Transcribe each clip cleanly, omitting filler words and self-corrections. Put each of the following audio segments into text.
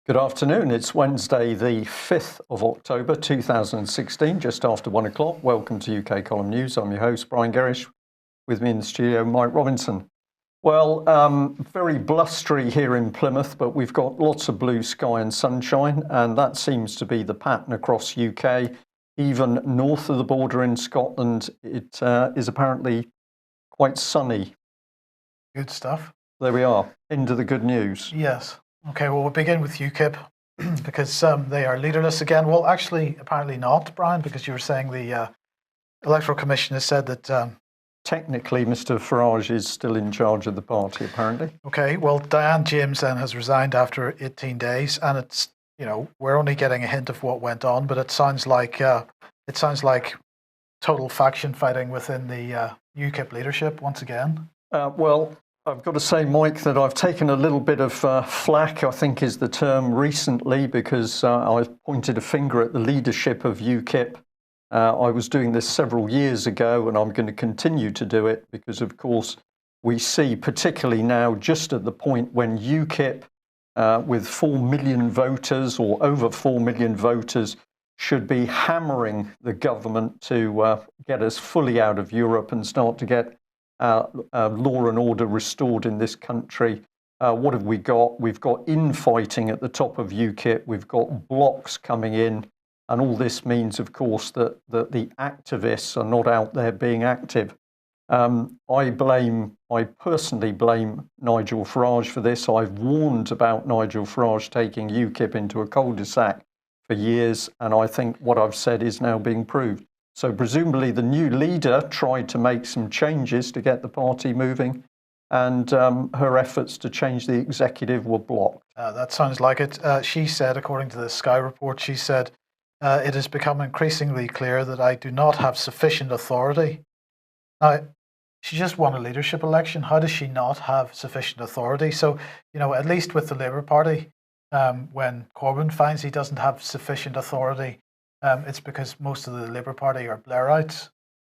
Good afternoon. It's Wednesday, the 5th of October 2016, just after 1 o'clock. Welcome to UK Column News. I'm your host, Brian Gerrish. With me in the studio, Mike Robinson. Well, very blustery here in Plymouth, but we've got lots of blue sky and sunshine, and that seems to be the pattern across UK. Even north of the border in Scotland, it is apparently quite sunny. Good stuff. There we are, into the good news. Yes. Okay, well, we'll begin with UKIP because they are leaderless again. Well, actually, apparently not, Brian, because you were saying the Electoral Commission has said that... Technically, Mr. Farage is still in charge of the party, apparently. Okay, well, Diane James then has resigned after 18 days, and it's, we're only getting a hint of what went on, but it sounds like total faction fighting within the UKIP leadership once again. Well, I've got to say, Mike, that I've taken a little bit of flack, I think is the term, recently, because I pointed a finger at the leadership of UKIP. I was doing this several years ago, and I'm going to continue to do it because, of course, we see, particularly now, just at the point when UKIP, with 4 million voters or over 4 million voters, should be hammering the government to get us fully out of Europe and start to get law and order restored in this country. What have we got? We've got infighting at the top of UKIP. We've got blocks coming in. And all this means, of course, that the activists are not out there being active. I personally blame Nigel Farage for this. I've warned about Nigel Farage taking UKIP into a cul-de-sac for years. And I think what I've said is now being proved. So presumably the new leader tried to make some changes to get the party moving, and her efforts to change the executive were blocked. That sounds like it. She said, according to the Sky report, she said, it has become increasingly clear that I do not have sufficient authority. Now, she just won a leadership election. How does she not have sufficient authority? So, at least with the Labour Party, when Corbyn finds he doesn't have sufficient authority, it's because most of the Labour Party are Blairites,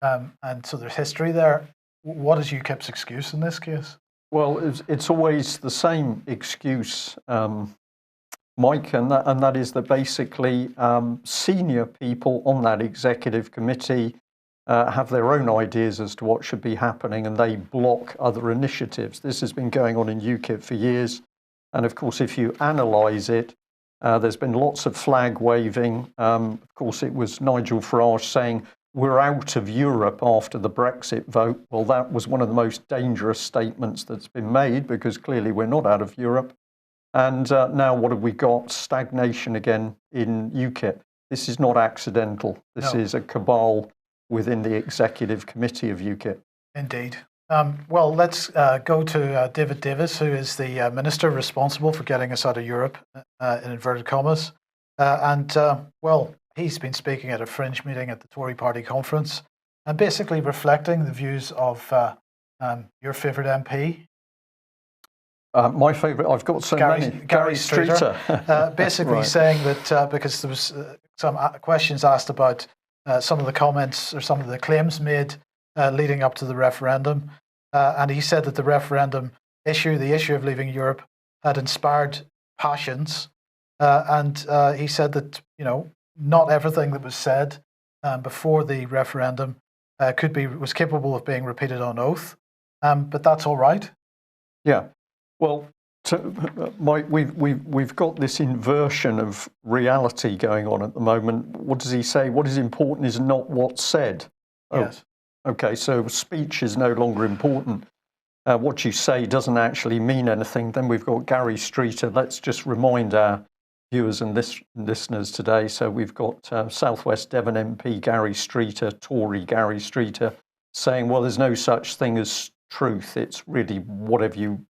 and so there's history there. What is UKIP's excuse in this case? Well, it's always the same excuse, Mike, and that is that basically senior people on that executive committee have their own ideas as to what should be happening, and they block other initiatives. This has been going on in UKIP for years, and of course, if you analyse it, there's been lots of flag waving. Of course, it was Nigel Farage saying, we're out of Europe after the Brexit vote. Well, that was one of the most dangerous statements that's been made, because clearly we're not out of Europe. And now what have we got? Stagnation again in UKIP. This is not accidental. This is a cabal within the executive committee of UKIP. Indeed. Well, let's go to David Davis, who is the minister responsible for getting us out of Europe, in inverted commas. Well, he's been speaking at a fringe meeting at the Tory party conference and basically reflecting the views of your favourite MP. My favourite, I've got so many. Gary Streeter. Basically right. Saying that because there was some questions asked about some of the comments or some of the claims made leading up to the referendum. And he said that the referendum issue, the issue of leaving Europe, had inspired passions. And he said that, not everything that was said before the referendum was capable of being repeated on oath. But that's all right. Yeah. Well, Mike, we've got this inversion of reality going on at the moment. What does he say? What is important is not what's said. Yes. Okay, so speech is no longer important. What you say doesn't actually mean anything. Then we've got Gary Streeter. Let's just remind our viewers and listeners today. So we've got South West Devon MP Gary Streeter, Tory Gary Streeter, saying, well, there's no such thing as truth. It's really whatever you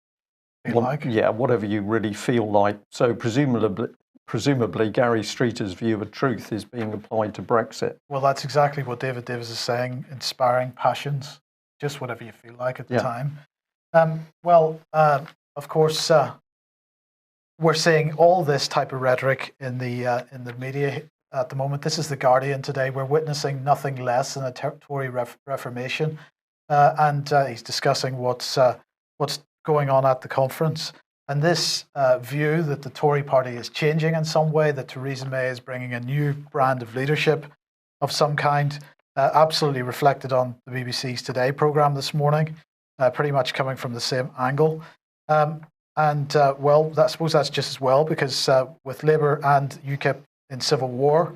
want, whatever you really feel like. So presumably Gary Streeter's view of truth is being applied to Brexit. Well, that's exactly what David Davis is saying, inspiring passions, just whatever you feel like at the time. Of course, we're seeing all this type of rhetoric in the media at the moment. This is The Guardian today. We're witnessing nothing less than a Tory reformation, and he's discussing what's going on at the conference. And this view that the Tory party is changing in some way, that Theresa May is bringing a new brand of leadership of some kind, absolutely reflected on the BBC's Today programme this morning, pretty much coming from the same angle. Well, I suppose that's just as well, because with Labour and UKIP in civil war,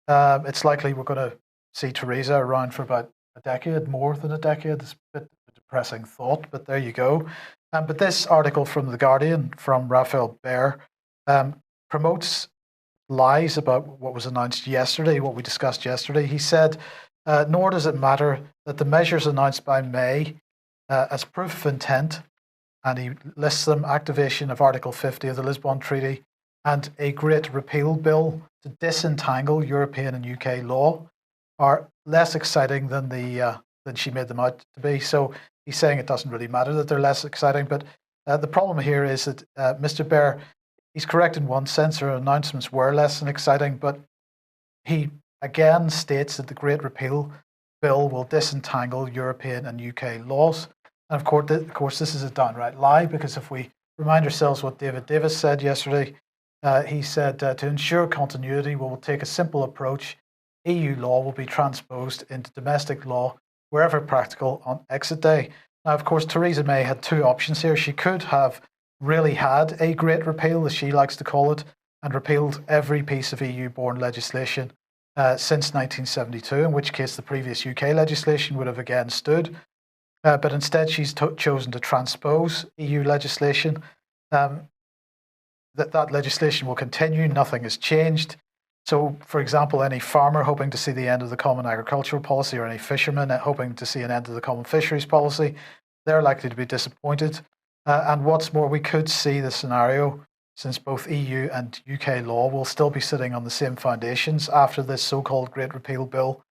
it's likely we're going to see Theresa around for about a decade, more than a decade. It's a bit of a depressing thought, but there you go. But this article from The Guardian, from Raphael Baer, promotes lies about what was announced yesterday, what we discussed yesterday. He said, nor does it matter that the measures announced by May as proof of intent, and he lists them: activation of Article 50 of the Lisbon Treaty and a great repeal bill to disentangle European and UK law, are less exciting than she made them out to be. So he's saying it doesn't really matter that they're less exciting. But the problem here is that Mr. Baer, he's correct in one sense. Her announcements were less than exciting, but he again states that the Great Repeal Bill will disentangle European and UK laws. And of course, this is a downright lie, because if we remind ourselves what David Davis said yesterday, he said, to ensure continuity, we will take a simple approach. EU law will be transposed into domestic law wherever practical on exit day. Now, of course, Theresa May had two options here. She could have really had a great repeal, as she likes to call it, and repealed every piece of EU-born legislation since 1972, in which case the previous UK legislation would have again stood. But instead, she's chosen to transpose EU legislation. That legislation will continue. Nothing has changed. So, for example, any farmer hoping to see the end of the Common Agricultural Policy, or any fisherman hoping to see an end to the Common Fisheries Policy, they're likely to be disappointed. And what's more, we could see the scenario, since both EU and UK law will still be sitting on the same foundations after this so-called Great Repeal Bill.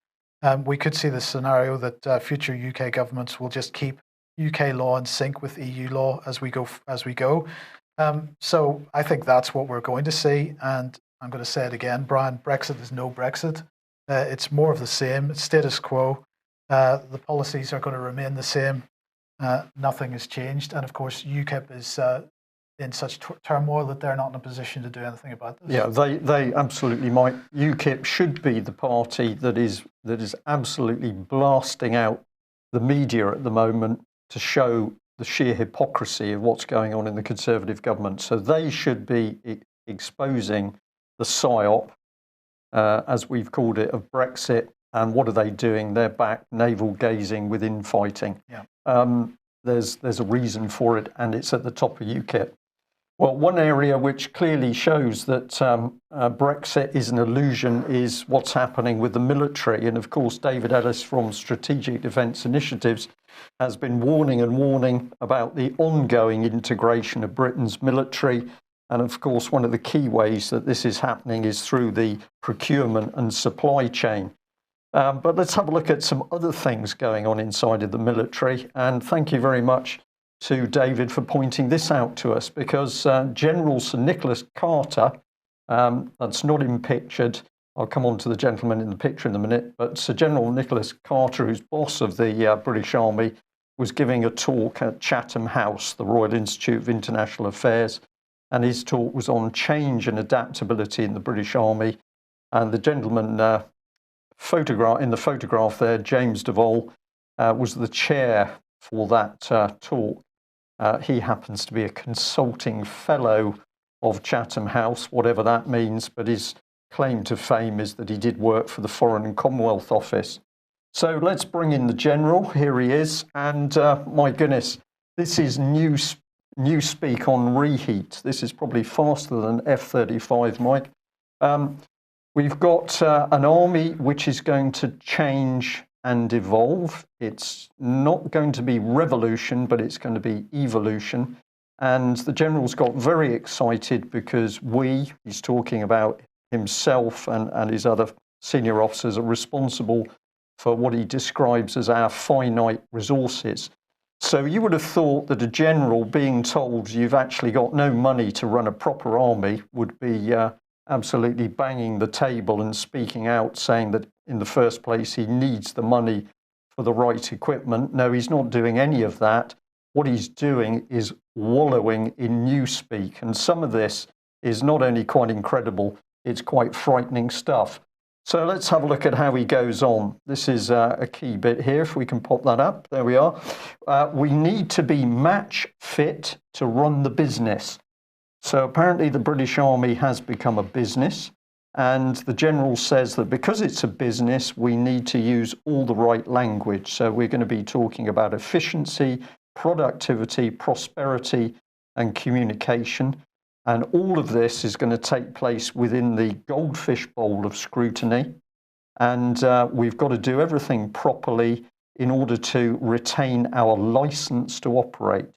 We could see the scenario that future UK governments will just keep UK law in sync with EU law as we go. So I think that's what we're going to see. And I'm going to say it again, Brian, Brexit is no Brexit. It's more of the same. It's status quo. The policies are going to remain the same. Nothing has changed. And of course, UKIP is in such turmoil that they're not in a position to do anything about this. Yeah, they absolutely might. UKIP should be the party that is absolutely blasting out the media at the moment to show the sheer hypocrisy of what's going on in the Conservative government. So they should be exposing the PSYOP, as we've called it, of Brexit. And what are they doing? They're back navel-gazing with infighting. Yeah. There's a reason for it, and it's at the top of UKIP. Well, one area which clearly shows that Brexit is an illusion is what's happening with the military. And of course, David Ellis from Strategic Defence Initiatives has been warning and warning about the ongoing integration of Britain's military. And of course, one of the key ways that this is happening is through the procurement and supply chain. But let's have a look at some other things going on inside of the military. And thank you very much to David for pointing this out to us, because General Sir Nicholas Carter, that's not in pictured, I'll come on to the gentleman in the picture in a minute, but Sir General Nicholas Carter, who's boss of the British Army, was giving a talk at Chatham House, the Royal Institute of International Affairs, and his talk was on change and adaptability in the British Army. And the gentleman in the photograph there, James Devol, was the chair for that talk. He happens to be a consulting fellow of Chatham House, whatever that means, but his claim to fame is that he did work for the Foreign and Commonwealth Office. So let's bring in the General. Here he is. And my goodness, this is Newspeak on reheat. This is probably faster than F-35, Mike. We've got an army which is going to change and evolve. It's not going to be revolution, but it's going to be evolution. And the General's got very excited because he's talking about himself and his other senior officers, are responsible for what he describes as our finite resources. So you would have thought that a general being told you've actually got no money to run a proper army would be absolutely banging the table and speaking out, saying that in the first place he needs the money for the right equipment. No, he's not doing any of that. what he's doing is wallowing in newspeak. And some of this is not only quite incredible, it's quite frightening stuff. So let's have a look at how he goes on. This is a key bit here, if we can pop that up. There we are. We need to be match fit to run the business. So apparently the British Army has become a business, and the General says that because it's a business, we need to use all the right language. So we're going to be talking about efficiency, productivity, prosperity, and communication. And all of this is going to take place within the goldfish bowl of scrutiny. And we've got to do everything properly in order to retain our license to operate.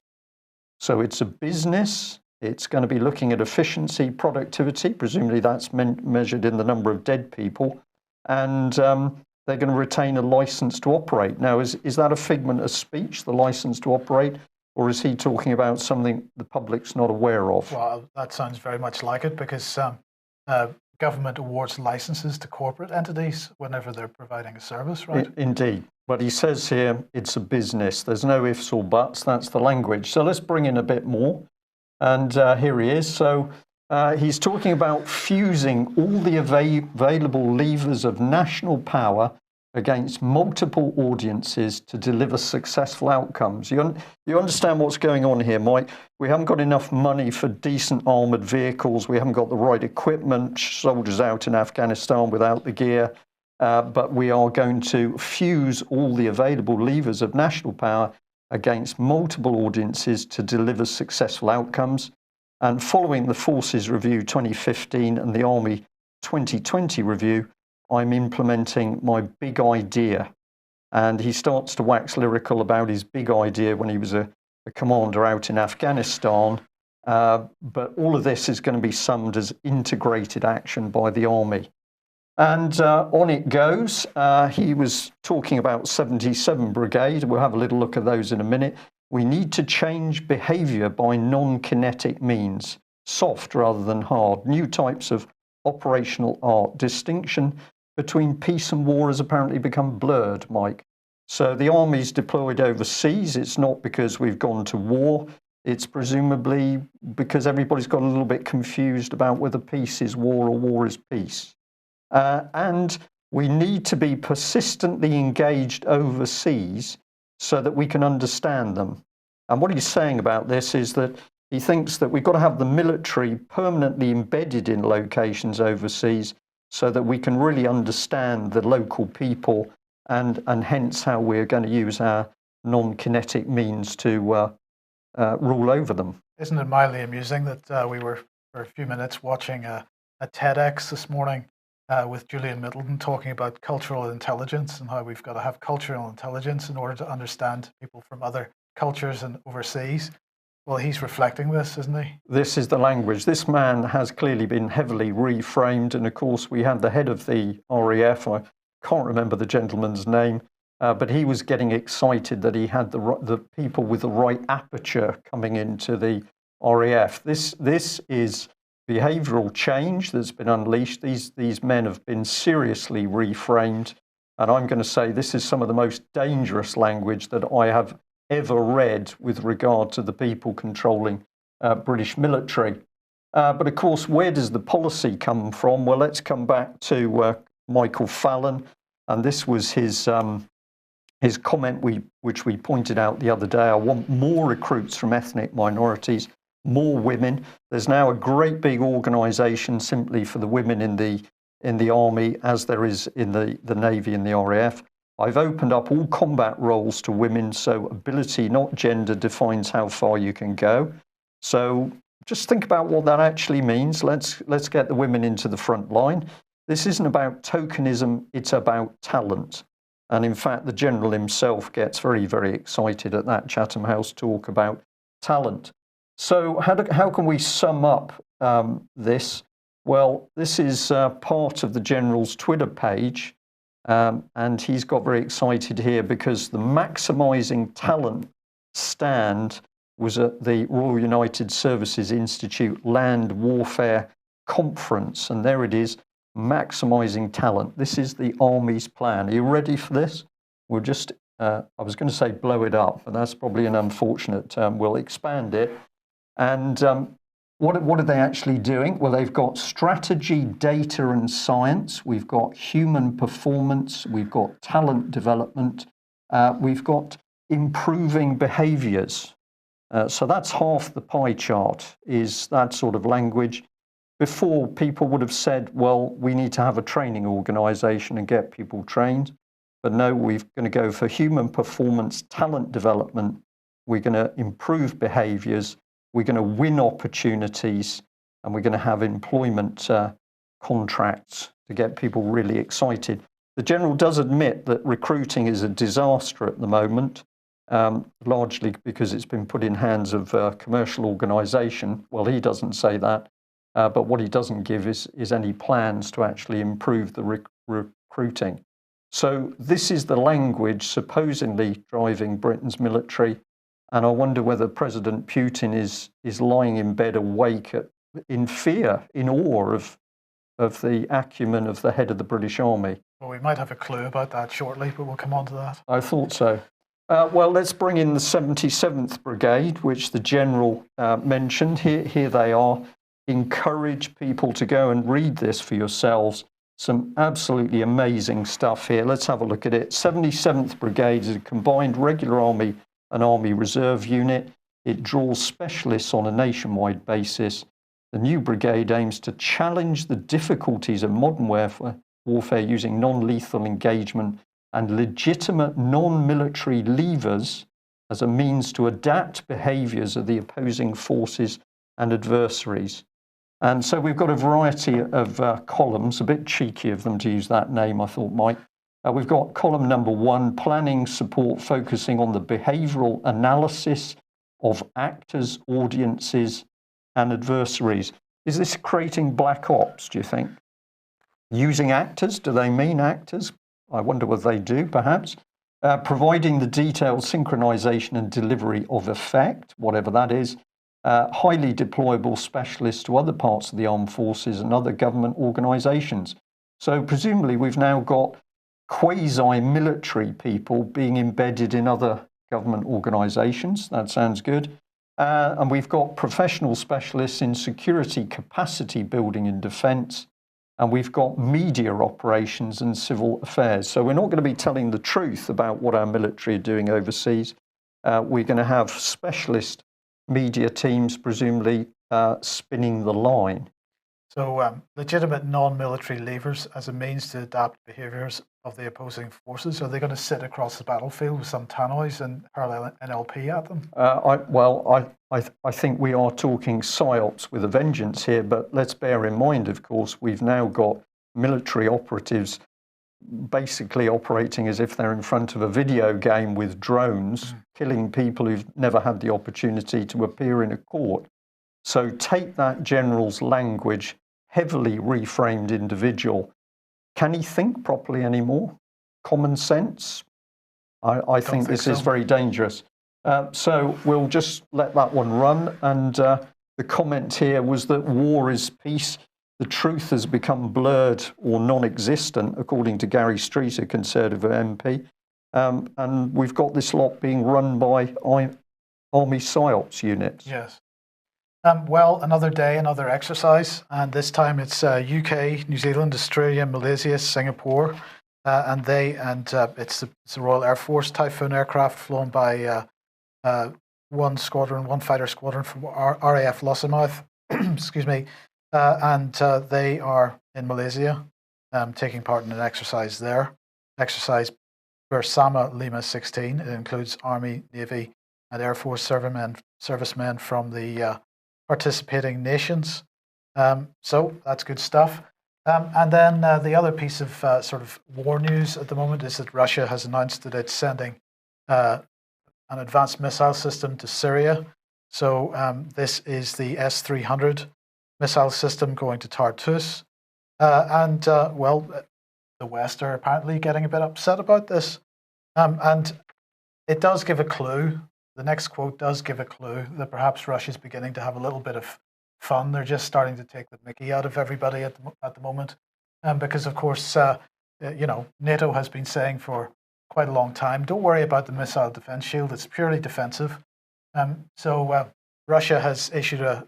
So it's a business. It's going to be looking at efficiency, productivity. Presumably that's measured in the number of dead people. And they're going to retain a license to operate. Now, is that a figment of speech, the license to operate? Or is he talking about something the public's not aware of? Well, that sounds very much like it, because government awards licenses to corporate entities whenever they're providing a service, right? Indeed. But he says here it's a business. There's no ifs or buts. That's the language. So let's bring in a bit more. And here he is. So he's talking about fusing all the available levers of national power against multiple audiences to deliver successful outcomes. You understand what's going on here, Mike? We haven't got enough money for decent armoured vehicles. We haven't got the right equipment, soldiers out in Afghanistan without the gear. But we are going to fuse all the available levers of national power against multiple audiences to deliver successful outcomes. And following the Forces Review 2015 and the Army 2020 review, I'm implementing my big idea. And he starts to wax lyrical about his big idea when he was a commander out in Afghanistan. But all of this is going to be summed as integrated action by the Army. And on it goes. He was talking about 77 Brigade. We'll have a little look at those in a minute. We need to change behaviour by non-kinetic means, soft rather than hard. New types of operational art. Distinction between peace and war has apparently become blurred, Mike. So the Army's deployed overseas. It's not because we've gone to war. It's presumably because everybody's got a little bit confused about whether peace is war or war is peace. And we need to be persistently engaged overseas so that we can understand them. And what he's saying about this is that he thinks that we've got to have the military permanently embedded in locations overseas so that we can really understand the local people and hence how we're going to use our non-kinetic means to rule over them. Isn't it mildly amusing that we were for a few minutes watching a TEDx this morning with Julian Middleton talking about cultural intelligence and how we've got to have cultural intelligence in order to understand people from other cultures and overseas. Well, he's reflecting this, isn't he? This is the language. This man has clearly been heavily reframed. And of course, we had the head of the RAF, I can't remember the gentleman's name, but he was getting excited that he had the people with the right aperture coming into the RAF. This is behavioural change that's been unleashed. These men have been seriously reframed. And I'm going to say this is some of the most dangerous language that I have ever read with regard to the people controlling British military. But of course, where does the policy come from? Well, let's come back to Michael Fallon. And this was his comment which we pointed out the other day. I want more recruits from ethnic minorities, more women. There's now a great big organisation simply for the women in the Army, as there is in the Navy and the RAF. I've opened up all combat roles to women, so ability, not gender, defines how far you can go. So just think about what that actually means. Let's get the women into the front line. This isn't about tokenism, it's about talent. And in fact, the General himself gets very, very excited at that Chatham House talk about talent. So how can we sum up this? Well, this is part of the General's Twitter page. And he's got very excited here because the maximising talent stand was at the Royal United Services Institute Land Warfare Conference. And there it is, maximising talent. This is the Army's plan. Are you ready for this? We'll just I was going to say blow it up, but that's probably an unfortunate term. We'll expand it. And what are they actually doing? Well, they've got strategy, data, and science. We've got human performance. We've got talent development. We've got improving behaviours. So that's half the pie chart, is that sort of language. Before, people would have said, well, we need to have a training organisation and get people trained. But no, we're going to go for human performance, talent development. We're going to improve behaviours. We're going to win opportunities, and we're going to have employment contracts to get people really excited. The General does admit that recruiting is a disaster at the moment, largely because it's been put in hands of a commercial organisation. Well, he doesn't say that, but what he doesn't give is any plans to actually improve the recruiting. So this is the language supposedly driving Britain's military. And I wonder whether President Putin is lying in bed awake in fear, in awe of the acumen of the head of the British Army. Well, we might have a clue about that shortly, but we'll come on to that. I thought so. Well, let's bring in the 77th Brigade, which the General mentioned. Here they are. Encourage people to go and read this for yourselves. Some absolutely amazing stuff here. Let's have a look at it. 77th Brigade is a combined regular army and Army Reserve unit. It draws specialists on a nationwide basis. The new brigade aims to challenge the difficulties of modern warfare using non-lethal engagement and legitimate non-military levers as a means to adapt behaviours of the opposing forces and adversaries. And so we've got a variety of columns, a bit cheeky of them to use that name, I thought, Mike. We've got column number 1, planning support, focusing on the behavioural analysis of actors, audiences, and adversaries. Is this creating black ops, do you think? Using actors, do they mean actors? I wonder whether they do, perhaps. Providing the detailed synchronisation and delivery of effect, whatever that is. Highly deployable specialists to other parts of the armed forces and other government organisations. So presumably we've now got quasi-military people being embedded in other government organisations. That sounds good. And we've got professional specialists in security capacity building and defence. And we've got media operations and civil affairs. So we're not going to be telling the truth about what our military are doing overseas. We're going to have specialist media teams, presumably spinning the line. So legitimate non-military levers as a means to adapt behaviours of the opposing forces. Are they going to sit across the battlefield with some tannoys and hurl NLP at them? I think we are talking psyops with a vengeance here, but let's bear in mind, of course, we've now got military operatives basically operating as if they're in front of a video game with drones, killing people who've never had the opportunity to appear in a court. So take that general's language, heavily reframed individual. Can he think properly anymore? Common sense? I think this is very dangerous. So we'll just let that one run. And the comment here was that war is peace. The truth has become blurred or non-existent, according to Gary Street, a Conservative MP. And we've got this lot being run by Army PSYOPs units. Yes. Well, another day, another exercise, and this time it's UK, New Zealand, Australia, Malaysia, Singapore, and it's the Royal Air Force Typhoon aircraft flown by one fighter squadron from RAF Lossiemouth, excuse me, and they are in Malaysia, taking part in an exercise there. Exercise Bersama Lima 16. It includes Army, Navy, and Air Force servicemen from the participating nations. So that's good stuff. And then the other piece of sort of war news at the moment is that Russia has announced that it's sending an advanced missile system to Syria. So this is the S-300 missile system going to Tartus. Well, the West are apparently getting a bit upset about this. And it does give a clue. The next quote does give a clue that perhaps Russia's beginning to have a little bit of fun. They're just starting to take the mickey out of everybody at the moment. Because, of course, NATO has been saying for quite a long time. Don't worry about the missile defense shield; it's purely defensive. So Russia has issued a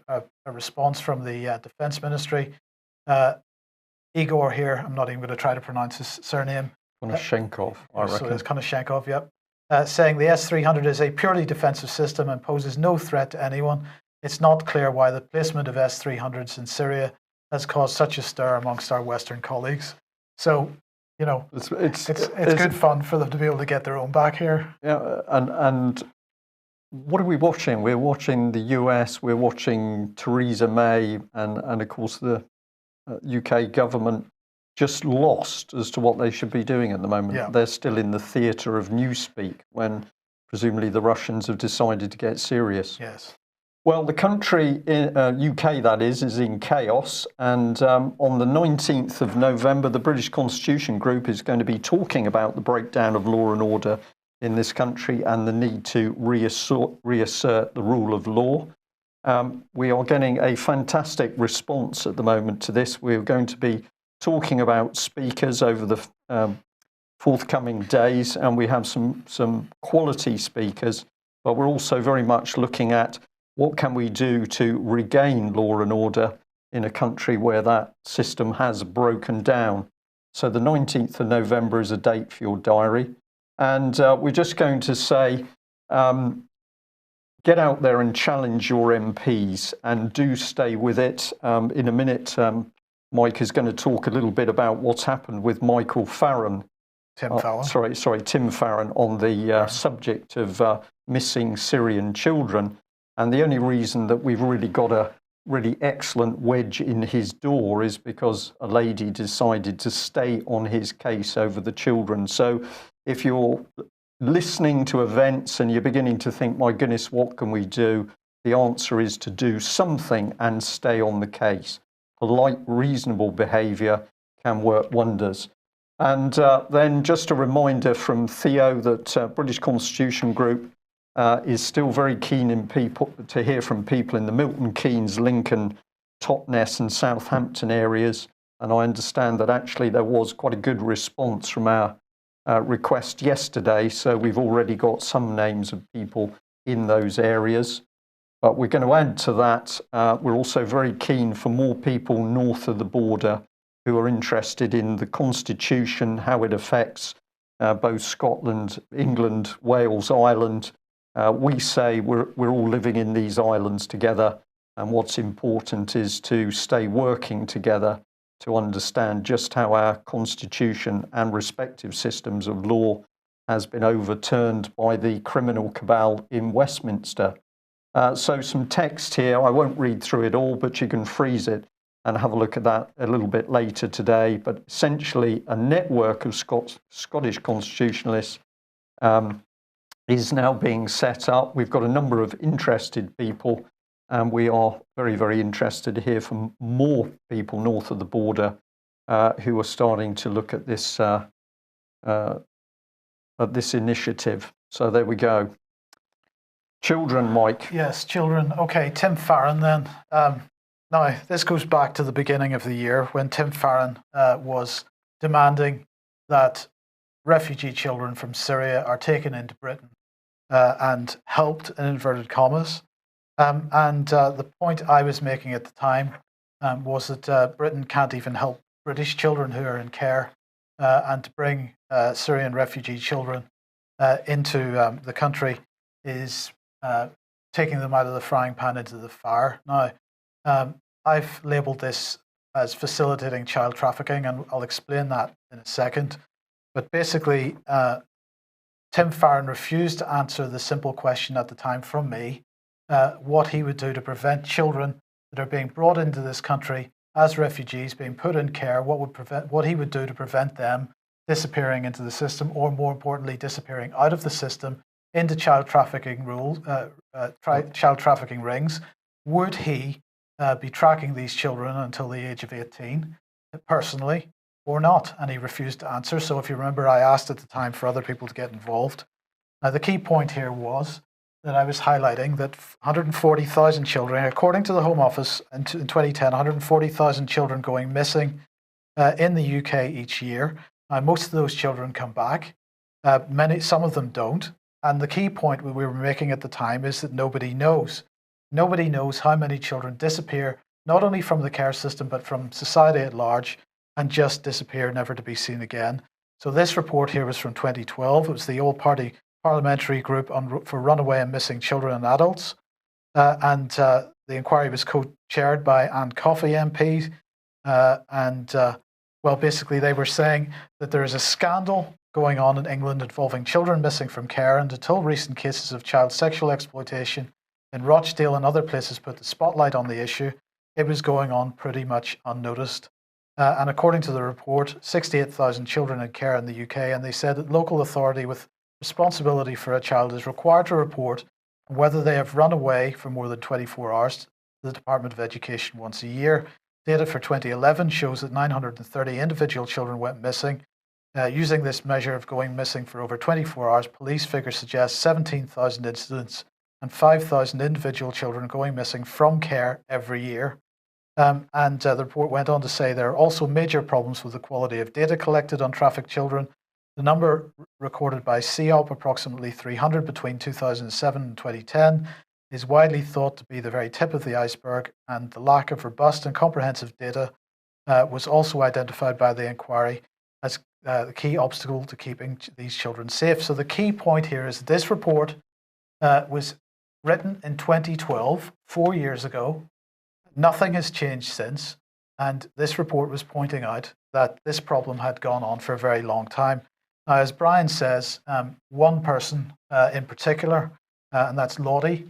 response from the defense ministry. Igor here, I'm not even going to try to pronounce his surname. Konashenkov, I reckon. So it's Konashenkov, yep. Saying the S-300 is a purely defensive system and poses no threat to anyone. It's not clear why the placement of S-300s in Syria has caused such a stir amongst our Western colleagues. So, you know, it's good fun for them to be able to get their own back here. Yeah, and what are we watching? We're watching the US, we're watching Theresa May, and of course the UK government just lost as to what they should be doing at the moment. Yeah. They're still in the theatre of newspeak when presumably the Russians have decided to get serious. Yes. Well, the country, UK that is in chaos. And on the 19th of November, the British Constitution Group is going to be talking about the breakdown of law and order in this country and the need to reassert the rule of law. We are getting a fantastic response at the moment to this. We're going to be talking about speakers over the forthcoming days, and we have some quality speakers, but we're also very much looking at what can we do to regain law and order in a country where that system has broken down. So the 19th of November is a date for your diary. And we're just going to say, get out there and challenge your MPs and do stay with it. In a minute, Mike is going to talk a little bit about what's happened with Michael Farron. Tim Farron. Tim Farron on the subject of missing Syrian children. And the only reason that we've really got a really excellent wedge in his door is because a lady decided to stay on his case over the children. So if you're listening to events and you're beginning to think, my goodness, what can we do? The answer is to do something and stay on the case. Polite, reasonable behaviour can work wonders. And then just a reminder from Theo that British Constitution Group is still very keen in people to hear from people in the Milton Keynes, Lincoln, Totnes and Southampton areas. And I understand that actually there was quite a good response from our request yesterday. So we've already got some names of people in those areas. But we're going to add to that. We're also very keen for more people north of the border who are interested in the Constitution, how it affects both Scotland, England, Wales, Ireland. We say we're all living in these islands together, and what's important is to stay working together to understand just how our constitution and respective systems of law has been overturned by the criminal cabal in Westminster. So some text here, I won't read through it all, but you can freeze it and have a look at that a little bit later today. But essentially a network of Scottish constitutionalists is now being set up. We've got a number of interested people, and we are very, very interested to hear from more people north of the border who are starting to look at this initiative. So there we go. Children, Mike. Yes, children. Okay, Tim Farron then. Now, this goes back to the beginning of the year when Tim Farron was demanding that refugee children from Syria are taken into Britain and helped, in inverted commas. The point I was making at the time was that Britain can't even help British children who are in care, and to bring Syrian refugee children into the country is taking them out of the frying pan into the fire. Now, I've labelled this as facilitating child trafficking, and I'll explain that in a second. But basically, Tim Farron refused to answer the simple question at the time from me, what he would do to prevent children that are being brought into this country as refugees, being put in care, what he would do to prevent them disappearing into the system, or more importantly, disappearing out of the system into child trafficking child trafficking rings. Would he be tracking these children until the age of 18, personally, or not? And he refused to answer. So if you remember, I asked at the time for other people to get involved. Now, the key point here was that I was highlighting that 140,000 children, according to the Home Office in 2010, 140,000 children going missing in the UK each year. Now, most of those children come back. Some of them don't. And the key point we were making at the time is that nobody knows. Nobody knows how many children disappear, not only from the care system, but from society at large, and just disappear, never to be seen again. So this report here was from 2012. It was the all-party parliamentary group for runaway and missing children and adults. And the inquiry was co-chaired by Anne Coffey MP. Well, basically they were saying that there is a scandal going on in England involving children missing from care, and until recent cases of child sexual exploitation in Rochdale and other places put the spotlight on the issue, it was going on pretty much unnoticed. And according to the report, 68,000 children in care in the UK, and they said that local authority with responsibility for a child is required to report whether they have run away for more than 24 hours to the Department of Education once a year. Data for 2011 shows that 930 individual children went missing. Using this measure of going missing for over 24 hours, police figures suggest 17,000 incidents and 5,000 individual children going missing from care every year. The report went on to say there are also major problems with the quality of data collected on trafficked children. The number recorded by CEOP, approximately 300 between 2007 and 2010, is widely thought to be the very tip of the iceberg, and the lack of robust and comprehensive data was also identified by the inquiry as the key obstacle to keeping these children safe. So the key point here is this report was written in 2012, 4 years ago. Nothing has changed since, and this report was pointing out that this problem had gone on for a very long time. Now, as Brian says, one person in particular, and that's Lottie,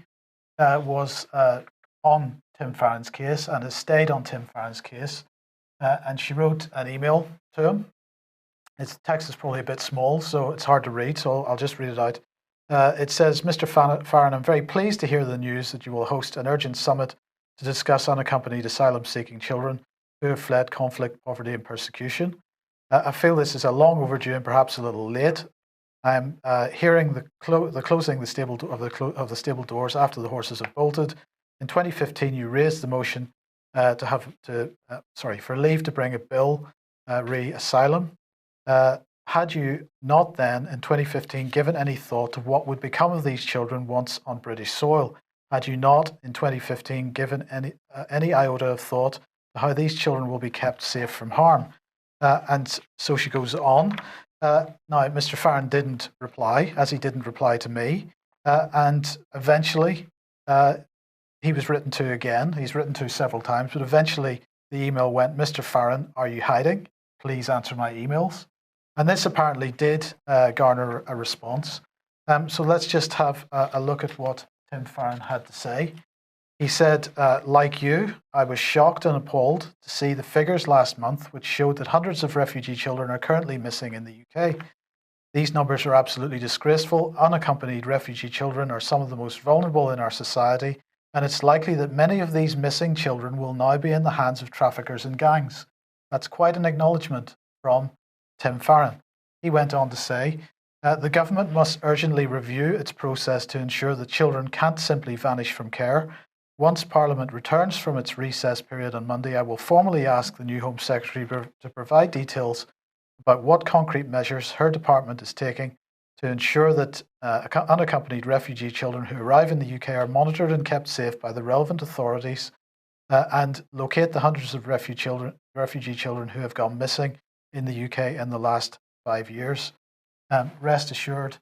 was on Tim Farron's case and has stayed on Tim Farron's case, and she wrote an email to him. Its text is probably a bit small, so it's hard to read, so I'll just read it out. It says, Mr. Farron, I'm very pleased to hear the news that you will host an urgent summit to discuss unaccompanied asylum-seeking children who have fled conflict, poverty and persecution. I feel this is a long overdue and perhaps a little late. I'm hearing the closing of the stable doors after the horses have bolted. In 2015, you raised the motion for leave to bring a bill re-asylum. Had you not then, in 2015, given any thought to what would become of these children once on British soil? Had you not, in 2015, given any iota of thought to how these children will be kept safe from harm? And so she goes on. Now, Mr. Farron didn't reply, as he didn't reply to me. And eventually, he was written to again. He's written to several times, but eventually the email went, Mr. Farron, are you hiding? Please answer my emails. And this apparently did garner a response. So let's just have a look at what Tim Farron had to say. He said, like you, I was shocked and appalled to see the figures last month, which showed that hundreds of refugee children are currently missing in the UK. These numbers are absolutely disgraceful. Unaccompanied refugee children are some of the most vulnerable in our society, and it's likely that many of these missing children will now be in the hands of traffickers and gangs. That's quite an acknowledgement from Tim Farron. He went on to say, the government must urgently review its process to ensure that children can't simply vanish from care. Once Parliament returns from its recess period on Monday, I will formally ask the new Home Secretary to provide details about what concrete measures her department is taking to ensure that unaccompanied refugee children who arrive in the UK are monitored and kept safe by the relevant authorities, and locate the hundreds of refugee children who have gone missing in the UK in the last 5 years. Rest assured,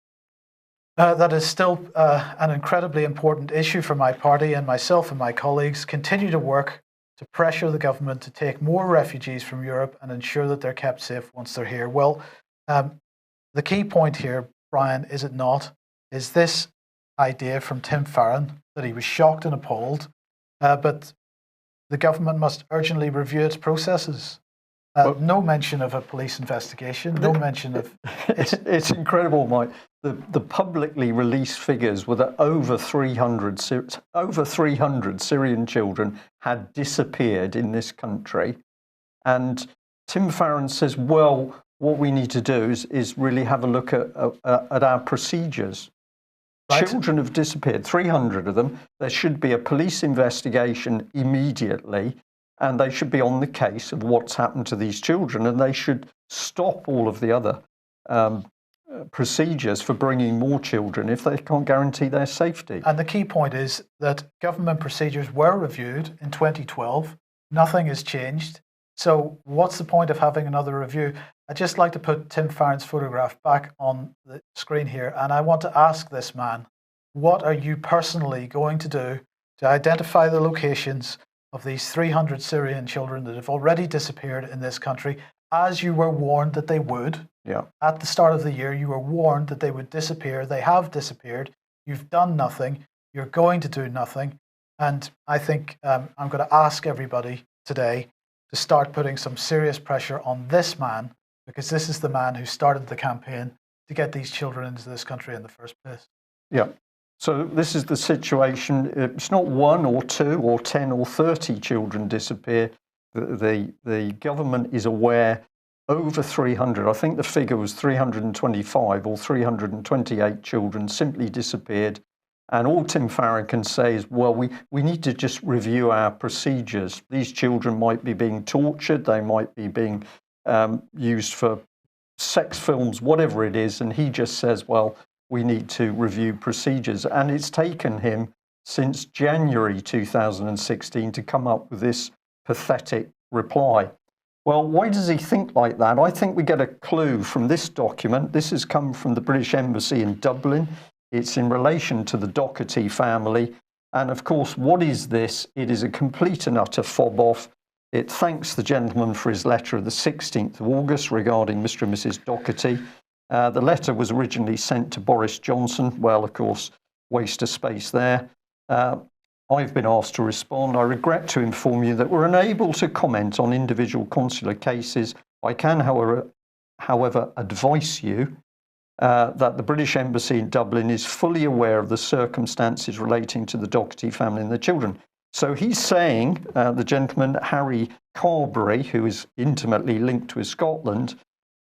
that is still an incredibly important issue for my party, and myself and my colleagues continue to work to pressure the government to take more refugees from Europe and ensure that they're kept safe once they're here. Well, the key point here, Brian, is it not, is this idea from Tim Farron that he was shocked and appalled, but the government must urgently review its processes. No mention of a police investigation, no mention of... It's incredible, Mike. The publicly released figures were that over 300 Syrian children had disappeared in this country. And Tim Farron says, well, what we need to do is really have a look at our procedures. Right. Children have disappeared, 300 of them. There should be a police investigation immediately, and they should be on the case of what's happened to these children, and they should stop all of the other procedures for bringing more children if they can't guarantee their safety. And the key point is that government procedures were reviewed in 2012. Nothing has changed. So what's the point of having another review? I'd just like to put Tim Farron's photograph back on the screen here. And I want to ask this man, what are you personally going to do to identify the locations of these 300 Syrian children that have already disappeared in this country, as you were warned that they would? Yeah. At the start of the year, you were warned that they would disappear. They have disappeared. You've done nothing. You're going to do nothing. And I think I'm going to ask everybody today to start putting some serious pressure on this man, because this is the man who started the campaign to get these children into this country in the first place. Yeah. So this is the situation. It's not 1 or 2 or 10 or 30 children disappear. The government is aware over 300, I think the figure was 325 or 328 children simply disappeared. And all Tim Farron can say is, well, we need to just review our procedures. These children might be being tortured, they might be being used for sex films, whatever it is. And he just says, well, we need to review procedures. And it's taken him since January 2016 to come up with this pathetic reply. Well, why does he think like that? I think we get a clue from this document. This has come from the British Embassy in Dublin. It's in relation to the Doherty family. And of course, what is this? It is a complete and utter fob off. It thanks the gentleman for his letter of the 16th of August regarding Mr. and Mrs. Doherty. The letter was originally sent to Boris Johnson. Well, of course, waste of space there. I've been asked to respond. I regret to inform you that we're unable to comment on individual consular cases. I can, however, advise you that the British Embassy in Dublin is fully aware of the circumstances relating to the Doherty family and the children. So he's saying, the gentleman, Harry Carberry, who is intimately linked with Scotland,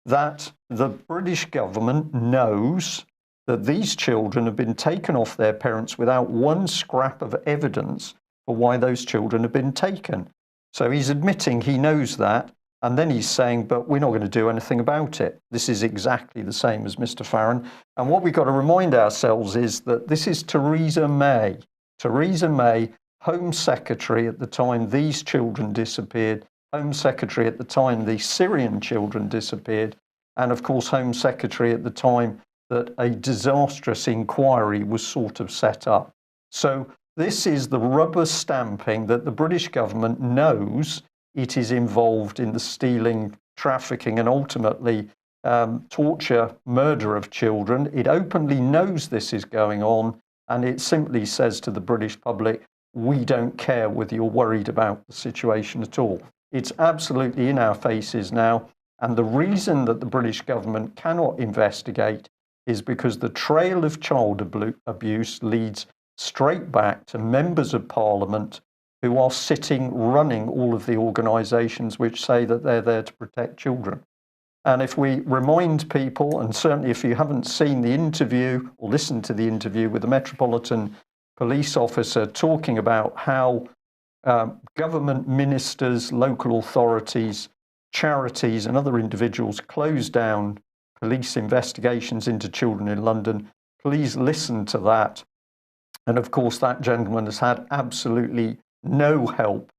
that the British government knows that these children have been taken off their parents without one scrap of evidence for why those children have been taken. So he's admitting he knows that, and then he's saying, but we're not going to do anything about it. This is exactly the same as Mr. Farron. And what we've got to remind ourselves is that this is Theresa May. Theresa May, Home Secretary at the time these children disappeared, Home Secretary at the time the Syrian children disappeared, and of course Home Secretary at the time that a disastrous inquiry was sort of set up. So this is the rubber stamping that the British government knows it is involved in the stealing, trafficking, and ultimately torture, murder of children. It openly knows this is going on, and it simply says to the British public, we don't care whether you're worried about the situation at all. It's absolutely in our faces now, and the reason that the British government cannot investigate is because the trail of child abuse leads straight back to members of Parliament who are running all of the organisations which say that they're there to protect children. And if we remind people, and certainly if you haven't seen the interview or listened to the interview with the Metropolitan Police officer talking about how government ministers, local authorities, charities and other individuals close down police investigations into children in London, please listen to that. And of course, that gentleman has had absolutely no help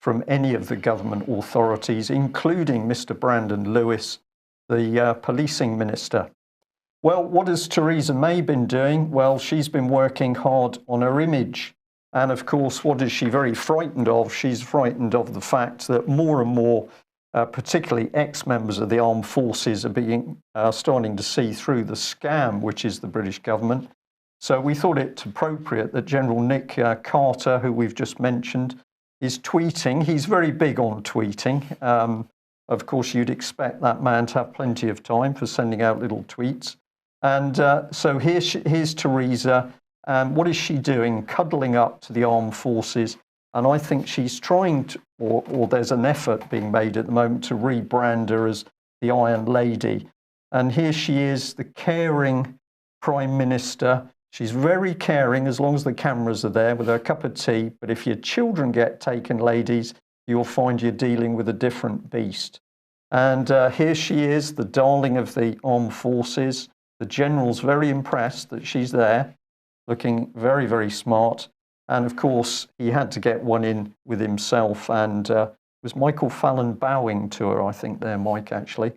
from any of the government authorities, including Mr. Brandon Lewis, the policing minister. Well, what has Theresa May been doing? Well, she's been working hard on her image. And of course, what is she very frightened of? She's frightened of the fact that more and more particularly ex-members of the armed forces are starting to see through the scam, which is the British government. So we thought it appropriate that General Nick Carter, who we've just mentioned, is tweeting. He's very big on tweeting. Of course, you'd expect that man to have plenty of time for sending out little tweets. And so here's Theresa. What is she doing? Cuddling up to the armed forces. And I think she's trying to, or there's an effort being made at the moment to rebrand her as the Iron Lady. And here she is, the caring Prime Minister. She's very caring as long as the cameras are there with her cup of tea. But if your children get taken, ladies, you'll find you're dealing with a different beast. And here she is, the darling of the armed forces. The general's very impressed that she's there, looking very, very smart. And of course, he had to get one in with himself. And was Michael Fallon bowing to her, I think there, Mike, actually.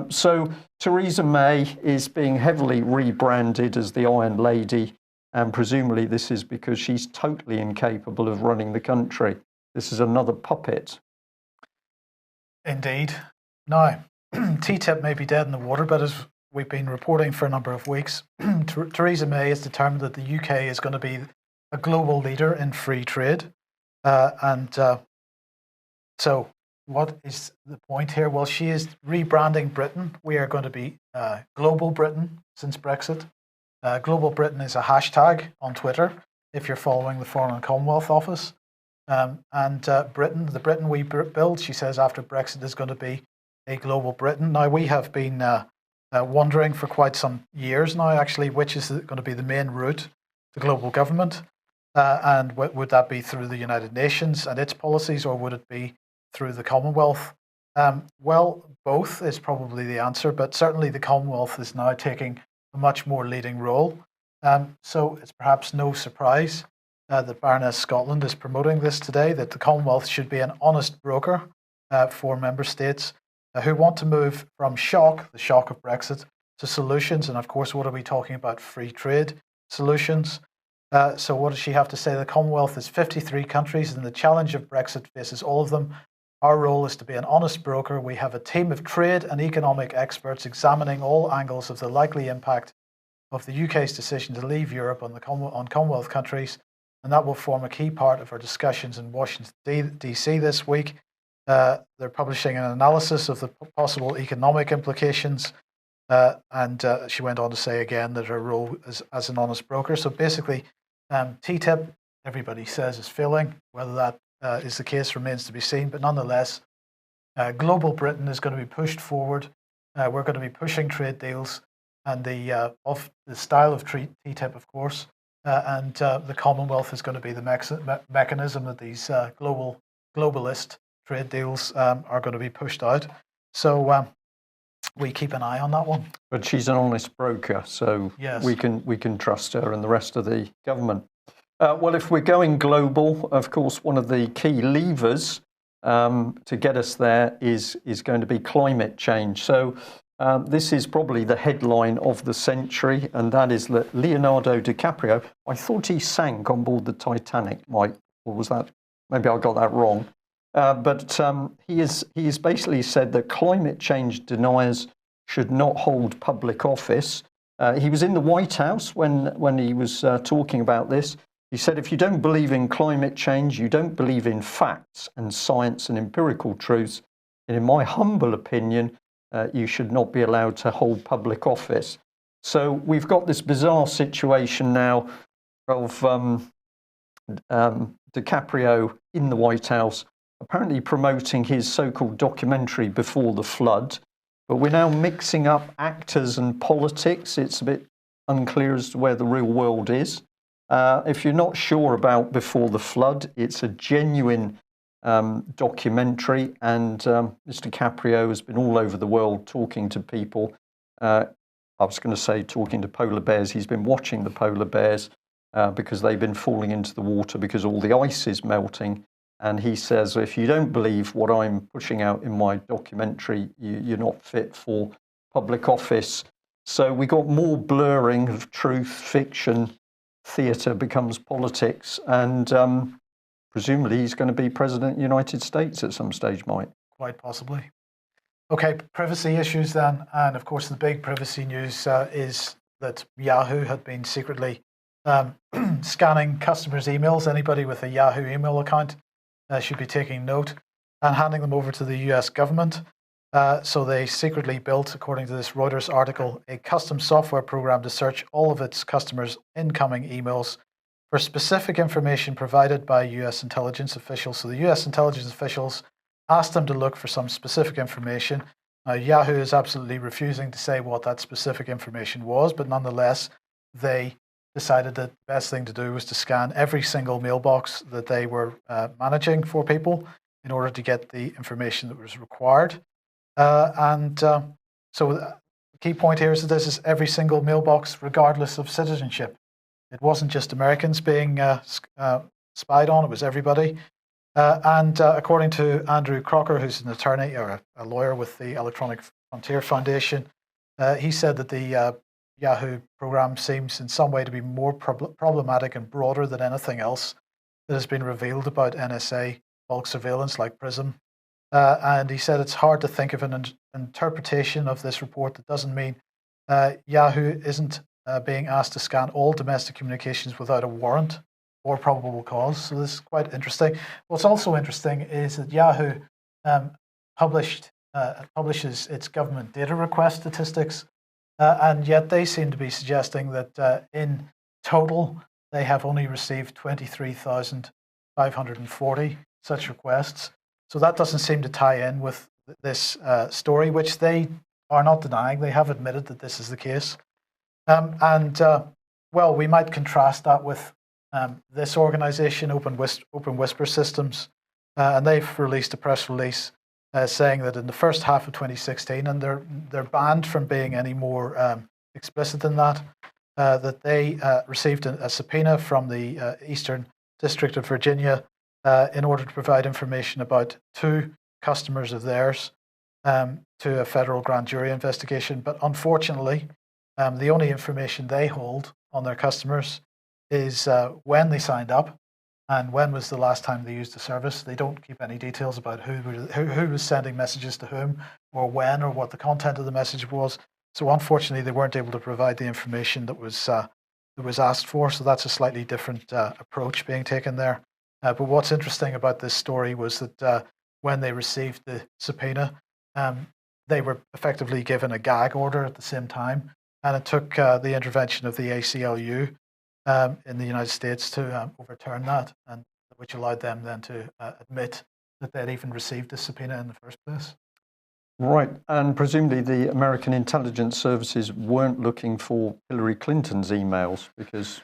So Theresa May is being heavily rebranded as the Iron Lady. And presumably this is because she's totally incapable of running the country. This is another puppet. Indeed. Now, TTIP may be dead in the water, but as we've been reporting for a number of weeks, Theresa May is determined that the UK is going to be a global leader in free trade. So what is the point here? Well, she is rebranding Britain. We are going to be Global Britain since Brexit. Global Britain is a hashtag on Twitter if you're following the Foreign and Commonwealth Office. Britain, the Britain we build, she says, after Brexit is going to be a global Britain. Now, we have been wondering for quite some years now, actually, which is going to be the main route to global government. And would that be through the United Nations and its policies, or would it be through the Commonwealth? Well, both is probably the answer, but certainly the Commonwealth is now taking a much more leading role. So it's perhaps no surprise that Baroness Scotland is promoting this today, that the Commonwealth should be an honest broker for member states who want to move from the shock of Brexit, to solutions. And of course, what are we talking about? Free trade solutions. So what does she have to say? The Commonwealth is 53 countries, and the challenge of Brexit faces all of them. Our role is to be an honest broker. We have a team of trade and economic experts examining all angles of the likely impact of the UK's decision to leave Europe on Commonwealth countries, and that will form a key part of our discussions in Washington, D.C. this week. They're publishing an analysis of the possible economic implications, and she went on to say again that her role is as an honest broker. So basically, TTIP, everybody says, is failing. Whether that is the case remains to be seen, but nonetheless, global Britain is going to be pushed forward. We're going to be pushing trade deals, and the style of TTIP, of course, and the Commonwealth is going to be the mechanism that these globalist trade deals are going to be pushed out. So we keep an eye on that one. But she's an honest broker, so yes, we can trust her and the rest of the government. Well, if we're going global, of course, one of the key levers to get us there is going to be climate change. So this is probably the headline of the century, and that is that Leonardo DiCaprio, I thought he sank on board the Titanic, Mike, or was that, maybe I got that wrong. But he has basically said that climate change deniers should not hold public office. He was in the White House when he was talking about this. He said, if you don't believe in climate change, you don't believe in facts and science and empirical truths, and in my humble opinion, you should not be allowed to hold public office. So we've got this bizarre situation now of DiCaprio in the White House, apparently promoting his so-called documentary Before the Flood. But we're now mixing up actors and politics. It's a bit unclear as to where the real world is. If you're not sure about Before the Flood, it's a genuine documentary, and Mr. DiCaprio has been all over the world talking to people. I was going to say talking to polar bears. He's been watching the polar bears because they've been falling into the water because all the ice is melting. And he says, if you don't believe what I'm pushing out in my documentary, you're not fit for public office. So we got more blurring of truth, fiction, theatre becomes politics, and presumably he's going to be President of the United States at some stage, Mike. Quite possibly. Okay, privacy issues then. And of course, the big privacy news is that Yahoo had been secretly scanning customers' emails. Anybody with a Yahoo email account should be taking note and handing them over to the US government. So they secretly built, according to this Reuters article, a custom software program to search all of its customers' incoming emails for specific information provided by US intelligence officials. So the US intelligence officials asked them to look for some specific information. Now, Yahoo is absolutely refusing to say what that specific information was, but nonetheless, they decided that the best thing to do was to scan every single mailbox that they were managing for people in order to get the information that was required. So the key point here is that this is every single mailbox, regardless of citizenship. It wasn't just Americans being spied on, it was everybody. And according to Andrew Crocker, who's an attorney or a lawyer with the Electronic Frontier Foundation, he said that the Yahoo program seems in some way to be more problematic and broader than anything else that has been revealed about NSA bulk surveillance like PRISM. And he said it's hard to think of an interpretation of this report that doesn't mean Yahoo isn't being asked to scan all domestic communications without a warrant or probable cause. So this is quite interesting. What's also interesting is that Yahoo publishes its government data request statistics, and yet they seem to be suggesting that in total they have only received 23,540 such requests. So that doesn't seem to tie in with this story, which they are not denying. They have admitted that this is the case. Well, we might contrast that with this organization, Open Whisper Systems, and they've released a press release saying that in the first half of 2016, and they're banned from being any more explicit than that, that they received a subpoena from the Eastern District of Virginia in order to provide information about 2 customers of theirs to a federal grand jury investigation. But unfortunately, the only information they hold on their customers is when they signed up and when was the last time they used the service. They don't keep any details about who was sending messages to whom, or when, or what the content of the message was. So unfortunately, they weren't able to provide the information that was asked for. So that's a slightly different approach being taken there. But what's interesting about this story was that when they received the subpoena, they were effectively given a gag order at the same time, and it took the intervention of the ACLU in the United States to overturn that, and which allowed them then to admit that they'd even received a subpoena in the first place. Right, and presumably the American intelligence services weren't looking for Hillary Clinton's emails because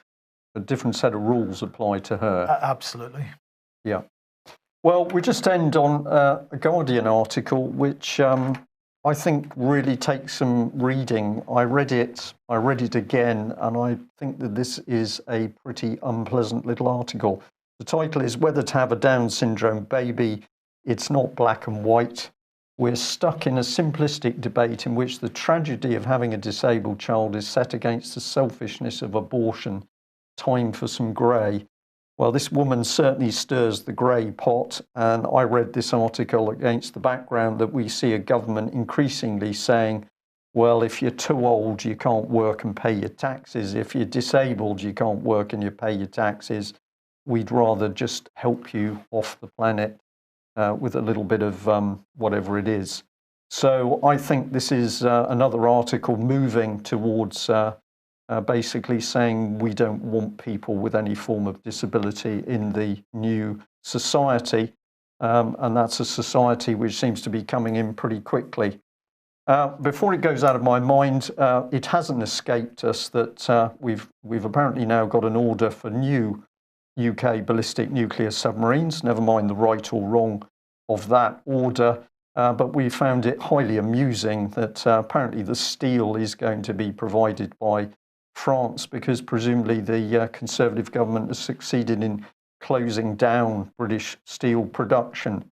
a different set of rules apply to her. Absolutely. Yeah. Well, we just end on a Guardian article, which I think really takes some reading. I read it again, and I think that this is a pretty unpleasant little article. The title is "Whether to Have a Down Syndrome Baby, It's Not Black and White. We're stuck in a simplistic debate in which the tragedy of having a disabled child is set against the selfishness of abortion. Time for some grey." Well, this woman certainly stirs the grey pot, and I read this article against the background that we see a government increasingly saying, well, if you're too old, you can't work and pay your taxes. If you're disabled, you can't work and you pay your taxes. We'd rather just help you off the planet with a little bit of whatever it is. So I think this is another article moving towards basically saying we don't want people with any form of disability in the new society. And that's a society which seems to be coming in pretty quickly. Before it goes out of my mind, it hasn't escaped us that we've apparently now got an order for new UK ballistic nuclear submarines, never mind the right or wrong of that order. But we found it highly amusing that apparently the steel is going to be provided by France, because presumably the Conservative government has succeeded in closing down British steel production,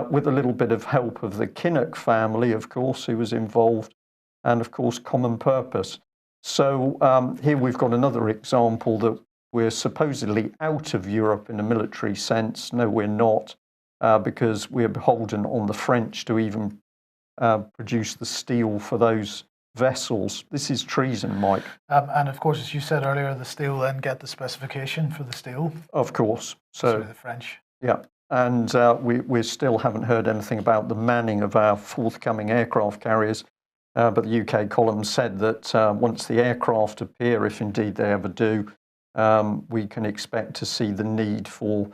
with a little bit of help of the Kinnock family, of course, who was involved, and of course Common Purpose. So here we've got another example that we're supposedly out of Europe in a military sense. No, we're not, because we're beholden on the French to even produce the steel for those vessels. This is treason, Mike. And of course, as you said earlier, the steel then get the specification for the steel. Of course. So the French. Yeah. And we still haven't heard anything about the manning of our forthcoming aircraft carriers. But the UK column said that once the aircraft appear, if indeed they ever do, we can expect to see the need for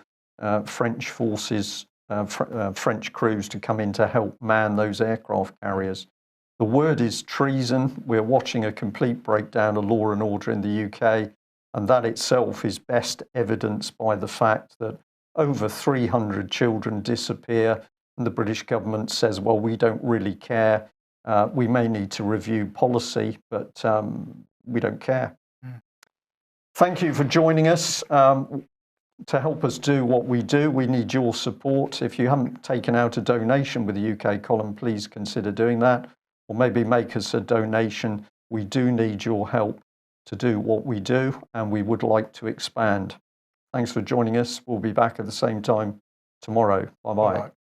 French forces, French crews to come in to help man those aircraft carriers. The word is treason. We're watching a complete breakdown of law and order in the UK, and that itself is best evidenced by the fact that over 300 children disappear, and the British government says, well, we don't really care. we may need to review policy, but we don't care. Thank you for joining us. To help us do what we do, we need your support. If you haven't taken out a donation with the UK column, please consider doing that, or maybe make us a donation. We do need your help to do what we do, and we would like to expand. Thanks for joining us. We'll be back at the same time tomorrow. Bye-bye. Bye-bye.